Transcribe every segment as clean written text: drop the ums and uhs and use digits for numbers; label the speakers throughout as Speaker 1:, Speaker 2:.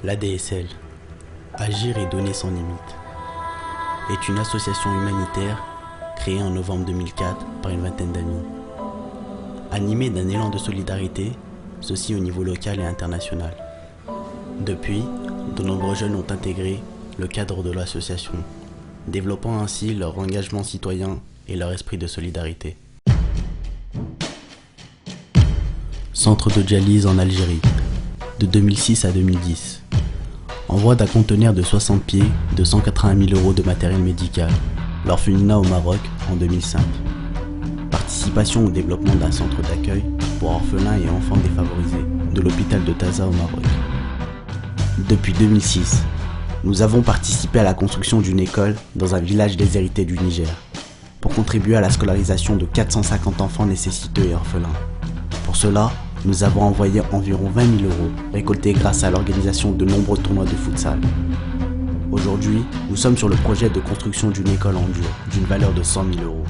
Speaker 1: L'ADSL, Agir et donner sans limite, est une association humanitaire créée en novembre 2004 par une vingtaine d'amis. Animée d'un élan de solidarité, ceci au niveau local et international. Depuis, de nombreux jeunes ont intégré le cadre de l'association, développant ainsi leur engagement citoyen et leur esprit de solidarité. Centre de dialyse en Algérie, de 2006 à 2010. Envoi d'un conteneur de 60 pieds de 180 000 € de matériel médical. L'orphelinat au Maroc en 2005. Participation au développement d'un centre d'accueil pour orphelins et enfants défavorisés de l'hôpital de Taza au Maroc. Depuis 2006, nous avons participé à la construction d'une école dans un village déshérité du Niger pour contribuer à la scolarisation de 450 enfants nécessiteux et orphelins. Pour cela, nous avons envoyé environ 20 000 € récoltés grâce à l'organisation de nombreux tournois de futsal. Aujourd'hui, nous sommes sur le projet de construction d'une école en dur d'une valeur de 100 000 €.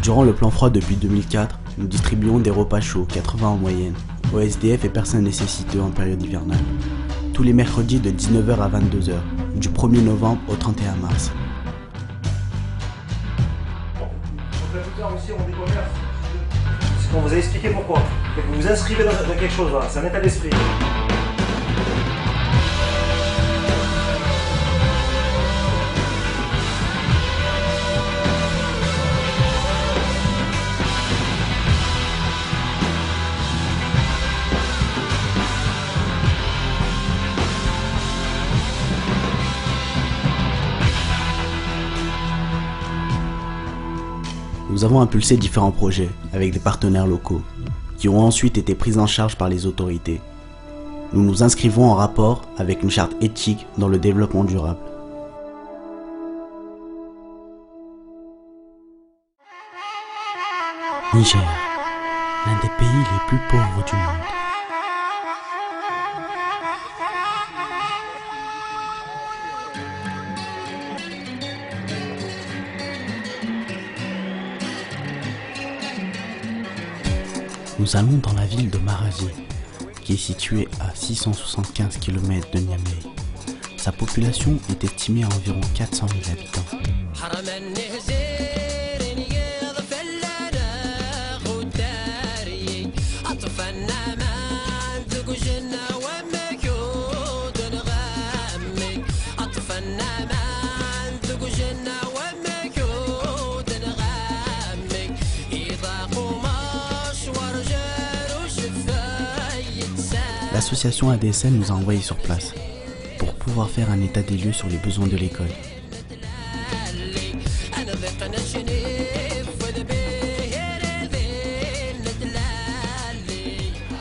Speaker 1: Durant le plan froid depuis 2004, nous distribuons des repas chauds, 80 en moyenne, aux SDF et personnes nécessiteuses en période hivernale. Tous les mercredis de 19 h à 22 h, du 1er novembre au 31 mars.
Speaker 2: Aussi, on décommerce. C'est qu'on vous a expliqué pourquoi. Vous vous inscrivez dans quelque chose là, c'est un état d'esprit.
Speaker 1: Nous avons impulsé différents projets avec des partenaires locaux, qui ont ensuite été pris en charge par les autorités. Nous nous inscrivons en rapport avec une charte éthique dans le développement durable. Niger, l'un des pays les plus pauvres du monde. Nous allons dans la ville de Maradi, qui est située à 675 km de Niamey. Sa population est estimée à environ 400 000 habitants. L'association ADSL nous a envoyés sur place pour pouvoir faire un état des lieux sur les besoins de l'école.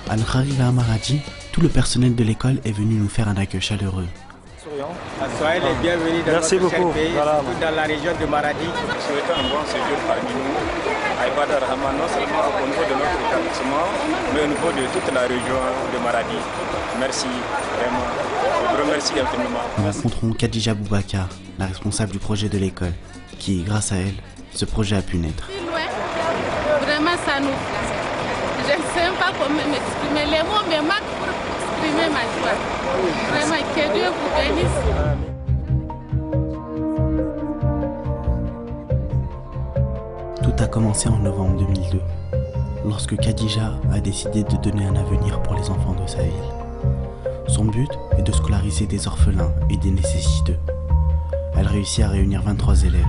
Speaker 1: À notre arrivée à Maradi, tout le personnel de l'école est venu nous faire un accueil chaleureux.
Speaker 3: Soyez les bienvenus dans
Speaker 2: Merci
Speaker 3: notre
Speaker 2: beaucoup.
Speaker 3: cher pays,
Speaker 2: Voilà.
Speaker 3: surtout dans la région de Maradi.
Speaker 4: Souhaitons un bon séjour parmi nous à Ibadar Rahman, non seulement au niveau de notre établissement, mais au niveau de toute la région de Maradi. Merci, vraiment. Je vous remercie infiniment.
Speaker 1: Nous rencontrons Khadija Boubacar, la responsable du projet de l'école, qui, grâce à elle, ce projet a pu naître.
Speaker 5: Vraiment, ça nous plaît. Je ne sais pas comment m'exprimer. Les mots me manquent pour exprimer ma joie. Vraiment, que Dieu vous bénisse.
Speaker 1: Tout a commencé en novembre 2002, lorsque Khadija a décidé de donner un avenir pour les enfants de sa ville. Son but est de scolariser des orphelins et des nécessiteux. Elle réussit à réunir 23 élèves.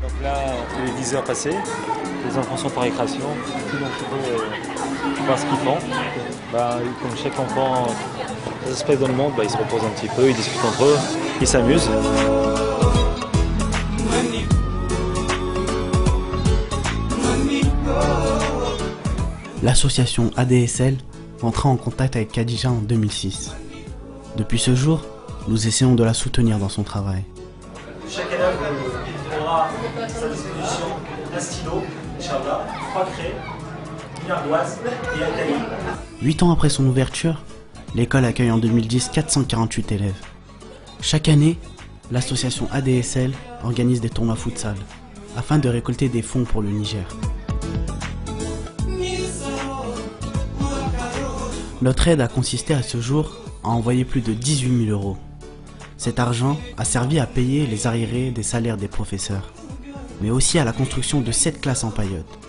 Speaker 2: Donc là, il est 10 h passées, les enfants sont en récréation, tout le monde peut voir ce qu'ils font. Comme chaque enfant, les espèces dans le monde, ils se reposent un petit peu, ils discutent entre eux, ils s'amusent.
Speaker 1: L'association ADSL entra en contact avec Khadija en 2006. Depuis ce jour, nous essayons de la soutenir dans son travail.
Speaker 2: Chaque élève aura à sa disposition un stylo, Inch'Allah, 3 craies, une ardoise et un cahier.
Speaker 1: 8 ans après son ouverture, l'école accueille en 2010 448 élèves. Chaque année, l'association ADSL organise des tournois futsal afin de récolter des fonds pour le Niger. Notre aide a consisté à ce jour à envoyer plus de 18 000 euros. Cet argent a servi à payer les arriérés des salaires des professeurs, mais aussi à la construction de 7 classes en paillotes.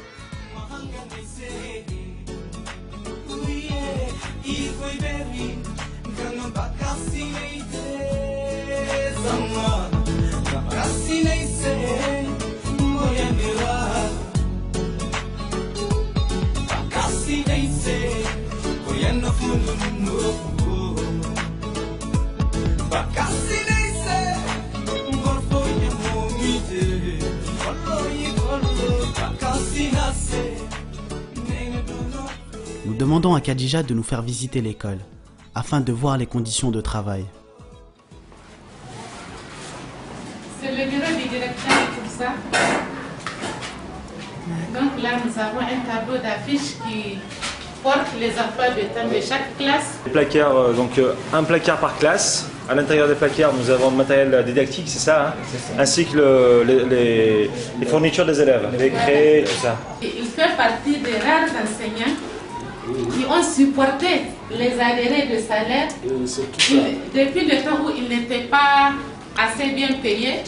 Speaker 1: Nous demandons à Khadija de nous faire visiter l'école, afin de voir les conditions de travail.
Speaker 5: C'est le bureau du directeur pour ça. Donc là, nous avons un tableau d'affiches qui porte les emplois de temps de chaque classe.
Speaker 2: Les placards, donc un placard par classe. À l'intérieur des placards, nous avons le matériel didactique, c'est ça, hein, ainsi que les fournitures des élèves, les crayons, tout ça.
Speaker 5: Il fait partie des rares enseignants qui ont supporté les arriérés de salaire depuis le temps où ils n'étaient pas assez bien payés.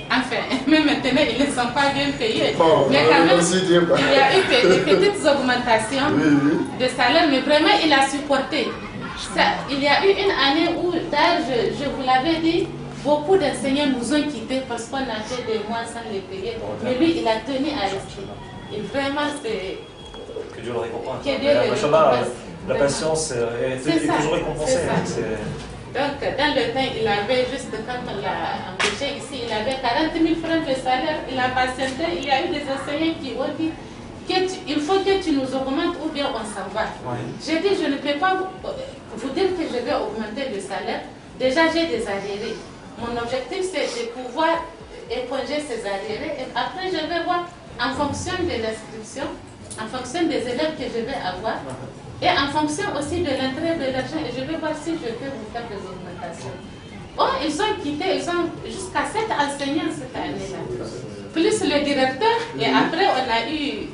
Speaker 5: Enfin, même maintenant, ils ne sont pas bien payés. Bon, mais quand même, il y a eu des petites augmentations de salaire, mais vraiment, il a supporté. Ça, il y a eu une année où, je vous l'avais dit, beaucoup d'enseignants nous ont quittés parce qu'on a fait des mois sans les payer. Mais lui, il a tenu à rester. Et vraiment, c'est...
Speaker 2: Que Dieu le récompense. La patience est toujours récompensée.
Speaker 5: Donc, dans le temps, il avait, juste quand on l'a embauché ici, il avait 40 000 francs de salaire, il a patienté. Il y a eu des enseignants qui ont dit il faut que tu nous augmentes ou bien on s'en va. Ouais. J'ai dit, je ne peux pas vous dire que je vais augmenter le salaire. Déjà, j'ai des arriérés. Mon objectif, c'est de pouvoir éponger ces arriérés. Et après, je vais voir en fonction de l'inscription, en fonction des élèves que je vais avoir. Et en fonction aussi de l'entrée de l'argent, je vais voir si je peux vous faire des augmentations. Bon, ils ont quitté, ils ont jusqu'à 7 enseignants cette année-là. Plus le directeur, et après on a eu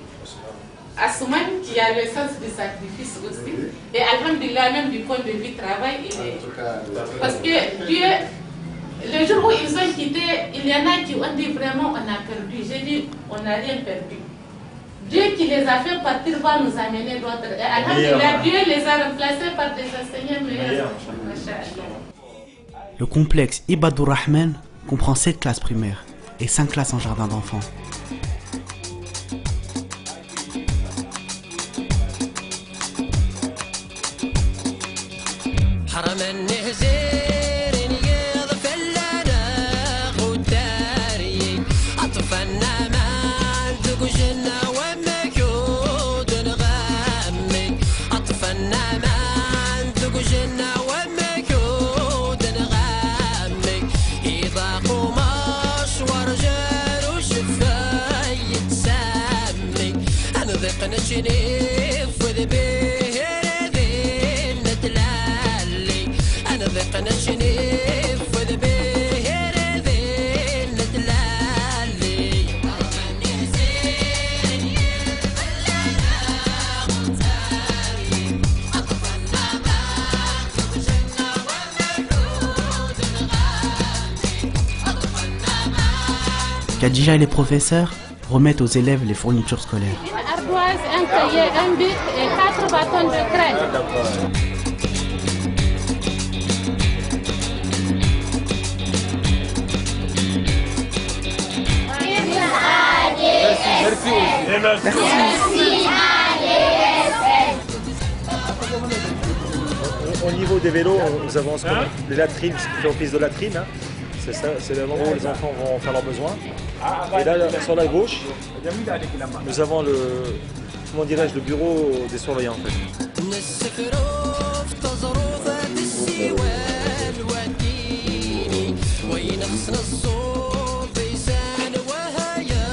Speaker 5: Assouman qui a le sens du sacrifice aussi. Et alhamdulillah, même du point de vue travail, il est... Parce que Dieu, le jour où ils ont quitté, il y en a qui ont dit vraiment on a perdu. J'ai dit on n'a rien perdu. Dieu qui les a fait partir va nous amener d'autres. Et alhamdulillah, Dieu les a remplacés par des enseignants meilleurs.
Speaker 1: Le complexe Ibadur Rahman comprend 7 classes primaires et 5 classes en jardin d'enfants. Khadija et les professeurs remettent aux élèves les fournitures scolaires.
Speaker 5: Une ardoise, un cahier, un bic et 4 bâtons de craie.
Speaker 2: Au niveau des vélos, nous avons ce qu'on appelle les latrines, ce qui fait office de latrine. Hein. C'est ça, c'est le moment où les enfants vont faire leurs besoins. Et là, sur la gauche, nous avons le, comment dirais-je, le bureau des surveillants en fait.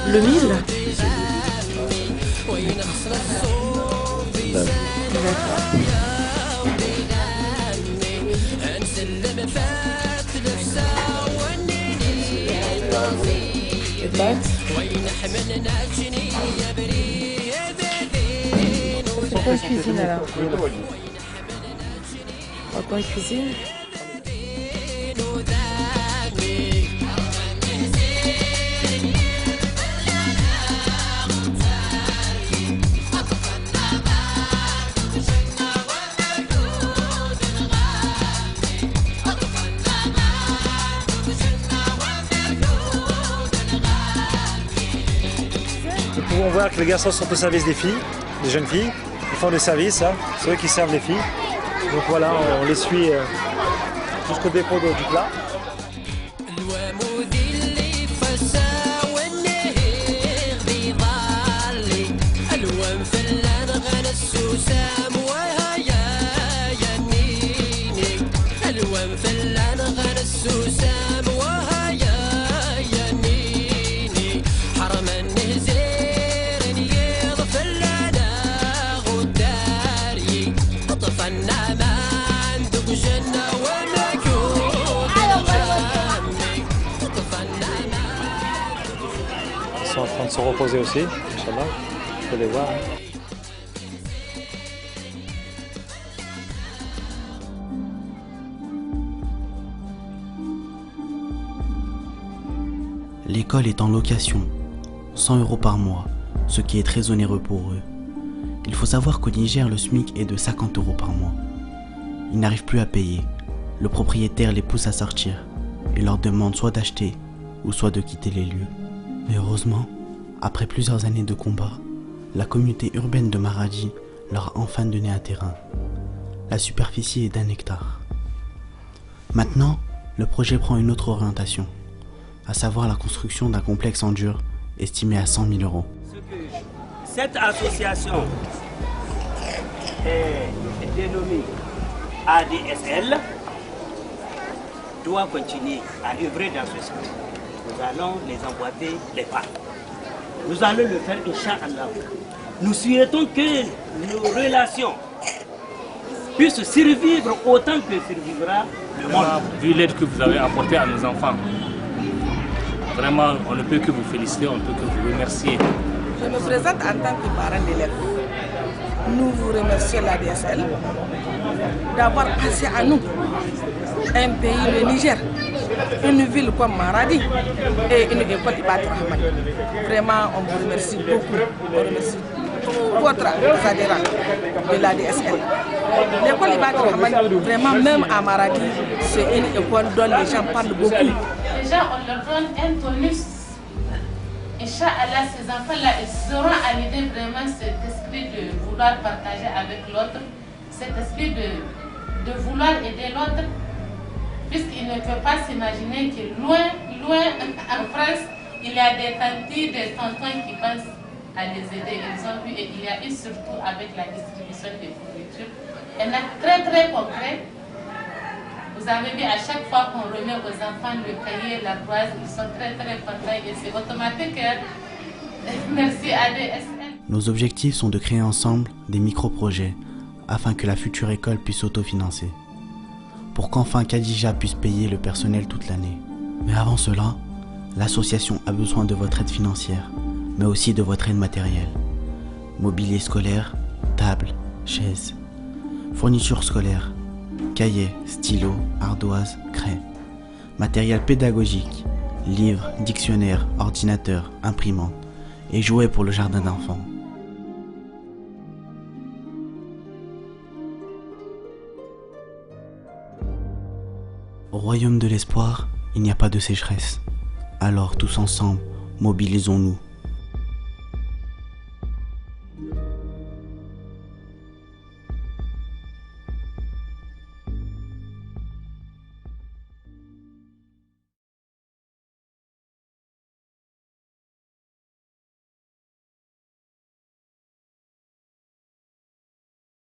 Speaker 6: Le 1000 D'accord. cuisine alors. Papa cuisine.
Speaker 2: Nous pouvons voir que les garçons sont au service des filles, des jeunes filles. Ils font des services, hein. C'est eux qui servent les filles. Donc voilà, on les suit jusqu'au dépôt du plat. Ils sont en train de se reposer aussi, Inch'Allah. Vous pouvez les voir.
Speaker 1: L'école est en location, 100 € par mois, ce qui est très onéreux pour eux. Il faut savoir qu'au Niger, le SMIC est de 50 € par mois. Ils n'arrivent plus à payer. Le propriétaire les pousse à sortir et leur demande soit d'acheter ou soit de quitter les lieux. Mais heureusement, après plusieurs années de combat, la communauté urbaine de Maradi leur a enfin donné un terrain. La superficie est d'1 hectare. Maintenant, le projet prend une autre orientation, à savoir la construction d'un complexe en dur estimé à 100 000 €.
Speaker 7: Cette association est dénommée ADSL doit continuer à œuvrer dans ce sens. Nous allons les emboîter les pas. Nous allons le faire, Inch'Allah. Nous souhaitons que nos relations puissent survivre autant que survivra le monde.
Speaker 8: Vu l'aide que vous avez apportée à nos enfants, vraiment, on ne peut que vous féliciter, on ne peut que vous remercier.
Speaker 6: Je me présente en tant que parent d'élève. Nous vous remercions l'ADSL d'avoir passé à nous un pays, le Niger, une ville comme Maradi et une école Ibad Rahman. Vraiment, on vous remercie beaucoup. On remercie tous votre adhérents de l'ADSL. L'école Ibad Rahman, vraiment, même à Maradi, c'est une école dont les gens parlent beaucoup.
Speaker 5: Déjà, on leur donne un tonus. Inch'Allah, ces enfants-là, ils seront à l'idée vraiment cet esprit de vouloir partager avec l'autre, cet esprit de vouloir aider l'autre, puisqu'ils ne peuvent pas s'imaginer que loin en France, il y a des tantis, des tontons qui pensent à les aider. Ils ont vu, et il y a eu surtout avec la distribution des fournitures, un acte très très concret. Vous avez vu, à chaque fois qu'on remet aux enfants le cahier, la toise, ils sont très très contents et c'est automatique. Merci ADSL.
Speaker 1: Nos objectifs sont de créer ensemble des micro-projets afin que la future école puisse s'autofinancer. Pour qu'enfin Khadija puisse payer le personnel toute l'année. Mais avant cela, l'association a besoin de votre aide financière, mais aussi de votre aide matérielle. Mobilier scolaire, table, chaises, fournitures scolaires, cahiers, stylos, ardoises, craies, matériel pédagogique, livres, dictionnaires, ordinateurs, imprimantes et jouets pour le jardin d'enfants. Au royaume de l'espoir, il n'y a pas de sécheresse. Alors tous ensemble, mobilisons-nous.